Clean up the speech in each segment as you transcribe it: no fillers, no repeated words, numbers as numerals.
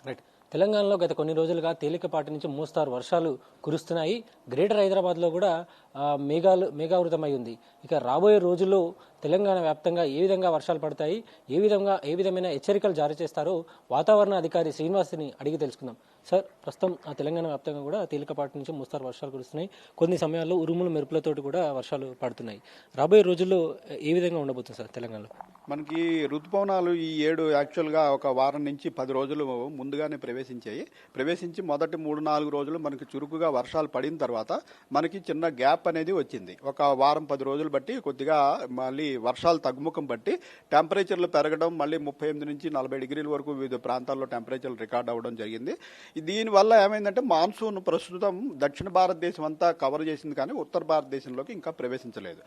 Right. తెలంగాణలో గత కొన్ని రోజులుగా తేలికపాటి నుంచి మోస్తారు వర్షాలు కురుస్తున్నాయి. గ్రేటర్ హైదరాబాద్లో కూడా మేఘావృతమై ఉంది. ఇక రాబోయే రోజుల్లో తెలంగాణ వ్యాప్తంగా ఏ విధంగా వర్షాలు పడతాయి, ఏ విధమైన హెచ్చరికలు జారీ చేస్తారో వాతావరణ అధికారి శ్రీనివాస్ని అడిగి తెలుసుకుందాం. సార్, ప్రస్తుతం తెలంగాణ వ్యాప్తంగా కూడా తేలికపాటి నుంచి మోస్తారు వర్షాలు కురుస్తున్నాయి. కొన్ని సమయాల్లో ఉరుములు మెరుపులతోటి కూడా వర్షాలు పడుతున్నాయి. రాబోయే రోజుల్లో ఏ విధంగా ఉండబోతుంది సార్ తెలంగాణలో? మనకి ఋతుపవనాలు ఈ ఏడు యాక్చువల్గా ఒక వారం నుంచి 10 రోజులు ముందుగానే ప్రవేశించి మొదటి 3-4 రోజులు మనకి చురుకుగా వర్షాలు పడిన తర్వాత మనకి చిన్న గ్యాప్ అనేది వచ్చింది. ఒక వారం 10 రోజులు బట్టి కొద్దిగా మళ్ళీ వర్షాలు తగ్గుముఖం బట్టి టెంపరేచర్లు పెరగడం, మళ్ళీ 38 నుంచి 40 డిగ్రీల వరకు వివిధ ప్రాంతాల్లో టెంపరేచర్లు రికార్డ్ అవ్వడం జరిగింది. దీనివల్ల ఏమైందంటే మాన్సూన్ ప్రస్తుతం దక్షిణ భారతదేశం అంతా కవర్ చేసింది, కానీ ఉత్తర భారతదేశంలోకి ఇంకా ప్రవేశించలేదు.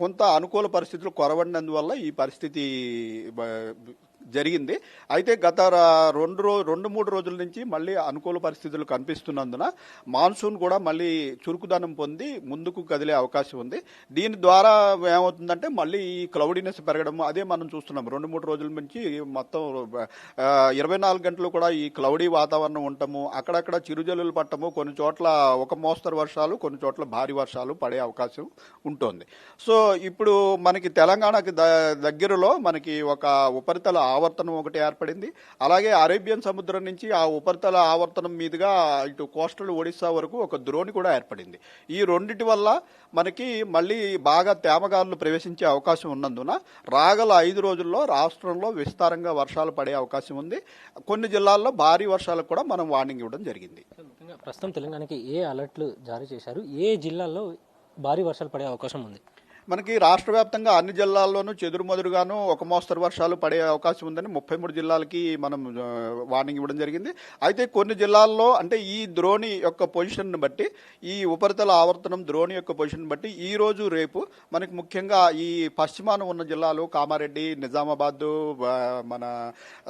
కొంత అనుకూల పరిస్థితులు కొరవడినందువల్ల ఈ పరిస్థితి జరిగింది. అయితే గత 2-3 రోజుల నుంచి మళ్ళీ అనుకూల పరిస్థితులు కనిపిస్తున్నందున మాన్సూన్ కూడా మళ్ళీ చురుకుదనం పొంది ముందుకు కదిలే అవకాశం ఉంది. దీని ద్వారా ఏమవుతుందంటే మళ్ళీ ఈ క్లౌడీనెస్ పెరగడం అదే మనం చూస్తున్నాం. 2-3 రోజుల నుంచి మొత్తం 24 గంటలు కూడా ఈ క్లౌడీ వాతావరణం ఉండటము, అక్కడక్కడ చిరుజల్లులు పట్టము, కొన్ని చోట్ల ఒక మోస్తరు వర్షాలు, కొన్ని చోట్ల భారీ వర్షాలు పడే అవకాశం ఉంటుంది. సో ఇప్పుడు మనకి తెలంగాణకి దగ్గరలో మనకి ఒక ఉపరితల ఆవర్తనం ఒకటి ఏర్పడింది. అలాగే అరేబియన్ సముద్రం నుంచి ఆ ఉపరితల ఆవర్తనం మీదుగా ఇటు కోస్టల్ ఒడిశా వరకు ఒక ద్రోణి కూడా ఏర్పడింది. ఈ రెండిటి వల్ల మనకి మళ్ళీ బాగా తేమగాలులు ప్రవేశించే అవకాశం ఉన్నందున రాగల 5 రోజుల్లో రాష్ట్రంలో విస్తారంగా వర్షాలు పడే అవకాశం ఉంది. కొన్ని జిల్లాల్లో భారీ వర్షాలకు కూడా మనం వార్నింగ్ ఇవ్వడం జరిగింది. ప్రస్తుతం తెలంగాణకి ఏ అలర్ట్లు జారీ చేశారు? ఏ జిల్లాల్లో భారీ వర్షాలు పడే అవకాశం ఉంది? మనకి రాష్ట్ర వ్యాప్తంగా అన్ని జిల్లాల్లోనూ చెదురుమదురుగాను ఒక మోస్తరు వర్షాలు పడే అవకాశం ఉందని 33 జిల్లాలకి మనం వార్నింగ్ ఇవ్వడం జరిగింది. అయితే కొన్ని జిల్లాల్లో అంటే ఈ ద్రోణి యొక్క పొజిషన్ బట్టి, ఈ ఉపరితల ఆవర్తనం ద్రోణి యొక్క పొజిషన్ బట్టి ఈ రోజు రేపు మనకి ముఖ్యంగా ఈ పశ్చిమాన ఉన్న జిల్లాలు కామారెడ్డి, నిజామాబాద్, మన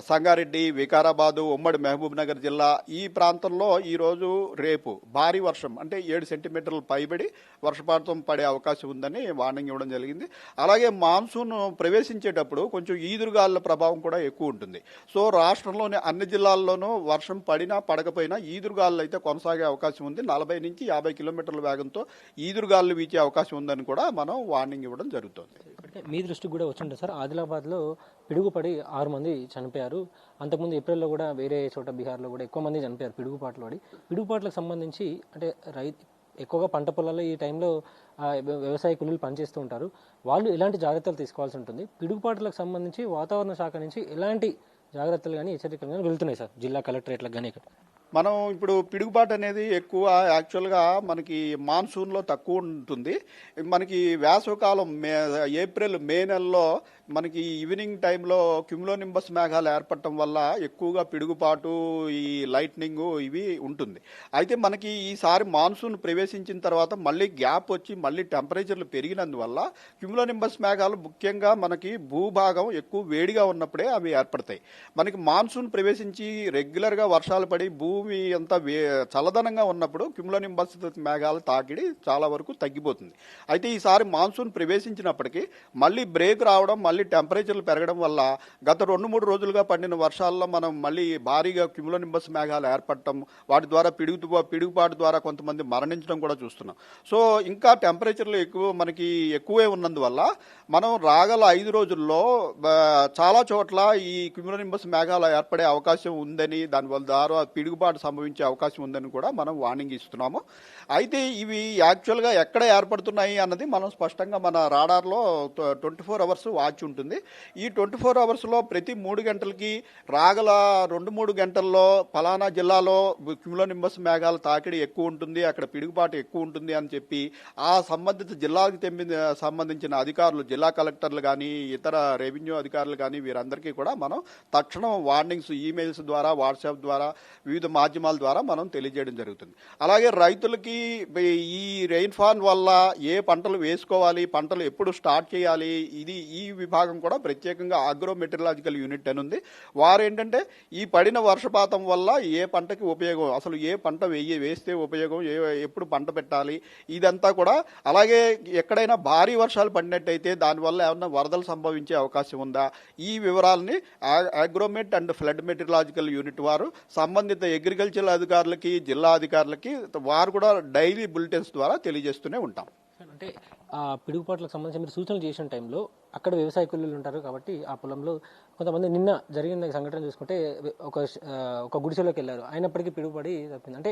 సంగారెడ్డి, వికారాబాదు, ఉమ్మడి మహబూబ్ నగర్ జిల్లా ఈ ప్రాంతంలో ఈ రోజు రేపు భారీ వర్షం అంటే 7 సెంటీమీటర్లు పైబడి వర్షపాతం పడే అవకాశం ఉందని వార్నింగ్ ఇవ్వడం జరిగింది. అలాగే మాన్సూన్ ప్రవేశించేటప్పుడు కొంచెం ఈదురుగాలుల ప్రభావం కూడా ఎక్కువ ఉంటుంది. సో రాష్ట్రంలోని అన్ని జిల్లాల్లోనూ వర్షం పడినా పడకపోయినా ఈదురుగాలు అయితే కొనసాగే అవకాశం ఉంది. 40 నుంచి 50 కిలోమీటర్ల వేగంతో ఈదురుగాలు వీచే అవకాశం ఉందని కూడా మనం వార్నింగ్ ఇవ్వడం జరుగుతుంది. మీ దృష్టికి కూడా వచ్చింటుంది సార్, ఆదిలాబాద్లో పిడుగుపడి 6 మంది చనిపోయారు. అంతకుముందు ఏప్రిల్లో కూడా వేరే చోట బీహార్లో కూడా ఎక్కువ మంది చనిపోయారు పిడుగుపాట్లు పడి. పిడుగుపాట్లకు సంబంధించి అంటే ఎక్కువగా పంట పొలాల్లో ఈ టైంలో వ్యవసాయ కూలీలు పనిచేస్తూ ఉంటారు. వాళ్ళు ఎలాంటి జాగ్రత్తలు తీసుకోవాల్సి ఉంటుంది? పిడుగుపాట్లకు సంబంధించి వాతావరణ శాఖ నుంచి ఎలాంటి జాగ్రత్తలు కానీ హెచ్చరికలు కానీ వెళ్తున్నాయి సార్ జిల్లా కలెక్టరేట్లకు కానీ? మనం ఇప్పుడు పిడుగుపాటు అనేది ఎక్కువ యాక్చువల్గా మనకి మాన్సూన్లో తక్కువ ఉంటుంది. మనకి వేసవికాలం ఏప్రిల్ మే నెలలో మనకి ఈవినింగ్ టైంలో క్యుములోనింబస్ మేఘాలు ఏర్పడటం వల్ల ఎక్కువగా పిడుగుపాటు, ఈ లైట్నింగ్ ఇవి ఉంటుంది. అయితే మనకి ఈసారి మాన్సూన్ ప్రవేశించిన తర్వాత మళ్ళీ గ్యాప్ వచ్చి మళ్ళీ టెంపరేచర్లు పెరిగినందువల్ల క్యుములోనింబస్ మేఘాలు ముఖ్యంగా మనకి భూభాగం ఎక్కువ వేడిగా ఉన్నప్పుడే అవి ఏర్పడతాయి. మనకి మాన్సూన్ ప్రవేశించి రెగ్యులర్గా వర్షాలు పడి భూమి అంతా చల్లదనంగా ఉన్నప్పుడు క్యుములోనింబస్ మేఘాల తాకిడి చాలా వరకు తగ్గిపోతుంది. అయితే ఈసారి మాన్సూన్ ప్రవేశించినప్పటికీ మళ్ళీ బ్రేక్ రావడం, మళ్ళీ టెంపరేచర్లు పెరగడం వల్ల గత 2-3 రోజులుగా పడిన వర్షాల్లో మనం మళ్ళీ భారీగా క్యుములోనింబస్ మేఘాలు ఏర్పడటం, వాటి ద్వారా పిడుగుపాటు ద్వారా కొంతమంది మరణించడం కూడా చూస్తున్నాం. సో ఇంకా టెంపరేచర్లు మనకి ఎక్కువే ఉన్నందువల్ల మనం రాగల 5 రోజుల్లో చాలా చోట్ల ఈ క్యుములోనింబస్ మేఘాలు ఏర్పడే అవకాశం ఉందని, దానివల్ల ద్వారా పిడుగుపాటు సంభవించే అవకాశం ఉందని కూడా మనం వార్నింగ్ ఇస్తున్నాము. అయితే ఇవి యాక్చువల్గా ఎక్కడ ఏర్పడుతున్నాయి అన్నది మనం స్పష్టంగా మన రాడార్లో 24 అవర్స్ వాచ్ ఉంటుంది. ఈ 24 అవర్స్లో ప్రతి 3 గంటలకి రాగల 2-3 గంటల్లో ఫలానా జిల్లాలో క్యుములోనింబస్ మేఘాల తాకిడి ఎక్కువ ఉంటుంది, అక్కడ పిడుగుపాటు ఎక్కువ ఉంటుంది అని చెప్పి ఆ సంబంధిత జిల్లాకు సంబంధించిన అధికారులు, జిల్లా కలెక్టర్లు కానీ ఇతర రెవెన్యూ అధికారులు కానీ వీరందరికీ కూడా మనం తక్షణం వార్నింగ్స్ ఈమెయిల్స్ ద్వారా, వాట్సాప్ ద్వారా, వివిధ మాధ్యమాల ద్వారా మనం తెలియజేయడం జరుగుతుంది. అలాగే రైతులకి ఈ రెయిన్ఫాల్ వల్ల ఏ పంటలు వేసుకోవాలి, పంటలు ఎప్పుడు స్టార్ట్ చేయాలి, ఈ విభాగం కూడా ప్రత్యేకంగా అగ్రోమెటీరియలాజికల్ యూనిట్ అని ఉంది. వారు ఏంటంటే ఈ పడిన వర్షపాతం వల్ల ఏ పంటకి ఉపయోగం, అసలు ఏ పంట వేస్తే ఉపయోగం, ఎప్పుడు పంట పెట్టాలి, ఇదంతా కూడా. అలాగే ఎక్కడైనా భారీ వర్షాలు పడినట్టయితే దానివల్ల ఏమన్నా వరదలు సంభవించే అవకాశం ఉందా, ఈ వివరాలని అగ్రోమెట్ అండ్ ఫ్లడ్ మెటీరియలాజికల్ యూనిట్ వారు సంబంధిత అగ్రికల్చర్ అధికారులకి, జిల్లా అధికారులకి వారు కూడా డైలీ బులెటిన్స్ ద్వారా తెలియజేస్తూనే ఉంటాం. అంటే ఆ పిడుగుపాట్లకు సంబంధించి మీరు సూచనలు చేసిన టైంలో అక్కడ వ్యవసాయ కూలీలు ఉంటారు కాబట్టి ఆ పొలంలో కొంతమంది నిన్న జరిగిన సంఘటన చూసుకుంటే ఒక గుడిసెలోకి వెళ్ళారు, అయినప్పటికీ పిడుగుపడి తప్పింది. అంటే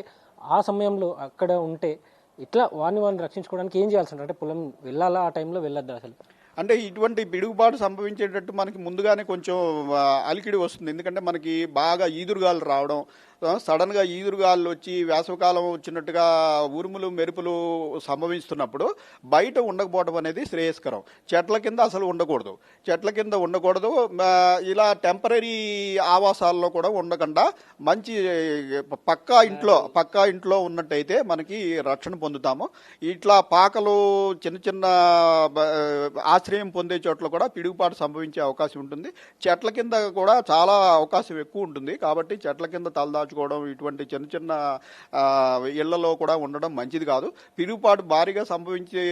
ఆ సమయంలో అక్కడ ఉంటే ఇట్లా వారిని రక్షించుకోవడానికి ఏం చేయాల్సి ఉంటుంది? అంటే పొలం వెళ్ళాలా, ఆ టైంలో వెళ్ళొద్దా అసలు? అంటే ఇటువంటి పిడుగుబాటు సంభవించేటట్టు మనకి ముందుగానే కొంచెం అలికిడి వస్తుంది. ఎందుకంటే మనకి బాగా ఈదురుగాలు రావడం, సడన్ గా ఈదురుగాలు వచ్చి వేసవకాలం వచ్చినట్టుగా ఉరుములు మెరుపులు సంభవిస్తున్నప్పుడు బయట ఉండకపోవడం అనేది శ్రేయస్కరం. చెట్ల కింద అసలు ఉండకూడదు, ఇలా టెంపరీ ఆవాసాల్లో కూడా ఉండకుండా మంచి పక్కా ఇంట్లో ఉన్నట్టయితే మనకి రక్షణ పొందుతాము. ఇట్లా పాకలు చిన్న చిన్న ఆశ్రయం పొందే చోట్ల కూడా పిడుగుపాటు సంభవించే అవకాశం ఉంటుంది. చెట్ల కింద కూడా చాలా అవకాశం ఎక్కువ ఉంటుంది. కాబట్టి చెట్ల కింద తలదాచుకోవడం, ఇటువంటి చిన్న చిన్న ఇళ్లలో కూడా ఉండడం మంచిది కాదు. పిడుగుపాటు భారీగా సంభవించే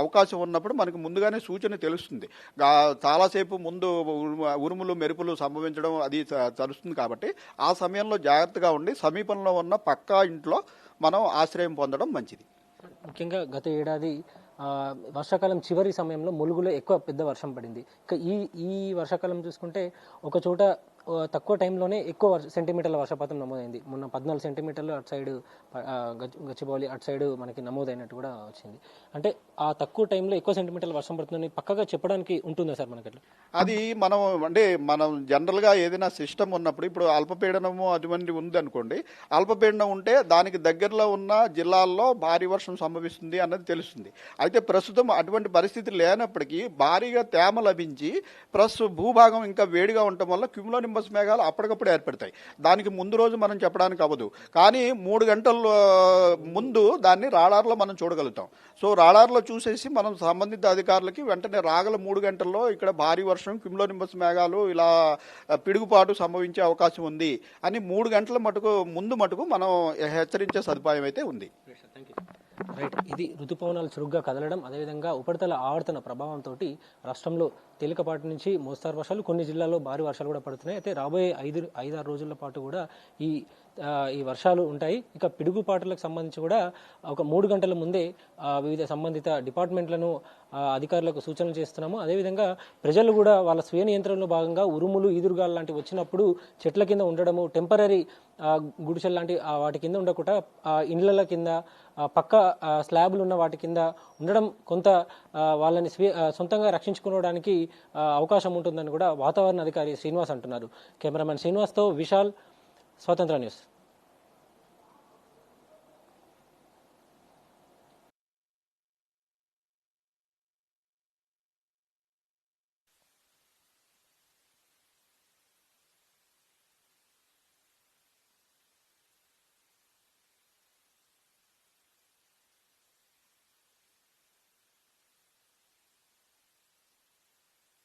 అవకాశం ఉన్నప్పుడు మనకు ముందుగానే సూచన తెలుస్తుంది. చాలాసేపు ముందు ఉరుములు మెరుపులు సంభవించడం అది తెలుస్తుంది. కాబట్టి ఆ సమయంలో జాగ్రత్తగా ఉండి సమీపంలో ఉన్న పక్కా ఇంట్లో మనం ఆశ్రయం పొందడం మంచిది. ముఖ్యంగా గత ఏడాది వర్షాకాలం చివరి సమయంలో ములుగులో ఎక్కువ పెద్ద వర్షం పడింది. ఇక ఈ వర్షాకాలం చూసుకుంటే ఒక చోట తక్కువ టైంలోనే ఎక్కువ సెంటీమీటర్ల వర్షపాతం నమోదైంది. మొన్న 14 సెంటీమీటర్లు అటు సైడ్ గచ్చిబౌలి అటు సైడ్ మనకి నమోదైనట్టు కూడా వచ్చింది. అంటే ఆ తక్కువ టైంలో ఎక్కువ సెంటీమీటర్ల వర్షం పడుతుందని పక్కగా చెప్పడానికి ఉంటుందా సార్ మనకి? అది మనం జనరల్గా ఏదైనా సిస్టమ్ ఉన్నప్పుడు, ఇప్పుడు అల్పపీడనము అటువంటి ఉంది అనుకోండి, అల్పపీడనం ఉంటే దానికి దగ్గరలో ఉన్న జిల్లాల్లో భారీ వర్షం సంభవిస్తుంది అన్నది తెలుస్తుంది. అయితే ప్రస్తుతం అటువంటి పరిస్థితి లేనప్పటికీ భారీగా తేమ లభించి భూభాగం ఇంకా వేడిగా ఉండటం వల్ల క్యూములోనింబస్ మేఘాలు అప్పటికప్పుడు ఏర్పడతాయి. దానికి ముందు రోజు మనం చెప్పడానికి అవ్వదు, కానీ 3 గంటల ముందు దాన్ని రాడార్లో మనం చూడగలుగుతాం. సో రాడార్లో చూసేసి మనం సంబంధిత అధికారులకి వెంటనే రాగల 3 గంటల్లో ఇక్కడ భారీ వర్షం, క్యూములోనింబస్ మేఘాలు, ఇలా పిడుగుపాటు సంభవించే అవకాశం ఉంది అని 3 గంటల ముందు మటుకు మనం హెచ్చరించే సదుపాయం అయితే ఉంది. రైట్, ఇది ఋతుపవనాలు చురుగ్గా కదలడం, అదేవిధంగా ఉపరితల ఆవర్తన ప్రభావంతో రాష్ట్రంలో తేలికపాటి నుంచి మోస్తారు వర్షాలు, కొన్ని జిల్లాల్లో భారీ వర్షాలు కూడా పడుతున్నాయి. అయితే రాబోయే 5-6 రోజుల పాటు కూడా ఈ వర్షాలు ఉంటాయి. ఇక పిడుగుపాటులకు సంబంధించి కూడా ఒక 3 గంటల ముందే వివిధ సంబంధిత డిపార్ట్మెంట్లను అధికారులకు సూచనలు చేస్తున్నాము. అదేవిధంగా ప్రజలు కూడా వాళ్ళ స్వీయ నియంత్రణలో భాగంగా ఉరుములు, ఈదురుగాలు లాంటివి వచ్చినప్పుడు చెట్ల కింద ఉండడము, టెంపరీ గుడిసెలు లాంటి వాటి కింద ఉండకుండా ఇండ్ల కింద పక్క స్లాబ్లు ఉన్న వాటి కింద ఉండడం కొంత వాళ్ళని సొంతంగా రక్షించుకోవడానికి అవకాశం ఉంటుందని కూడా వాతావరణ అధికారి శ్రీనివాస్ అంటున్నారు. కెమెరామెన్ శ్రీనివాస్తో విశాల్, స్వతంత్ర న్యూస్.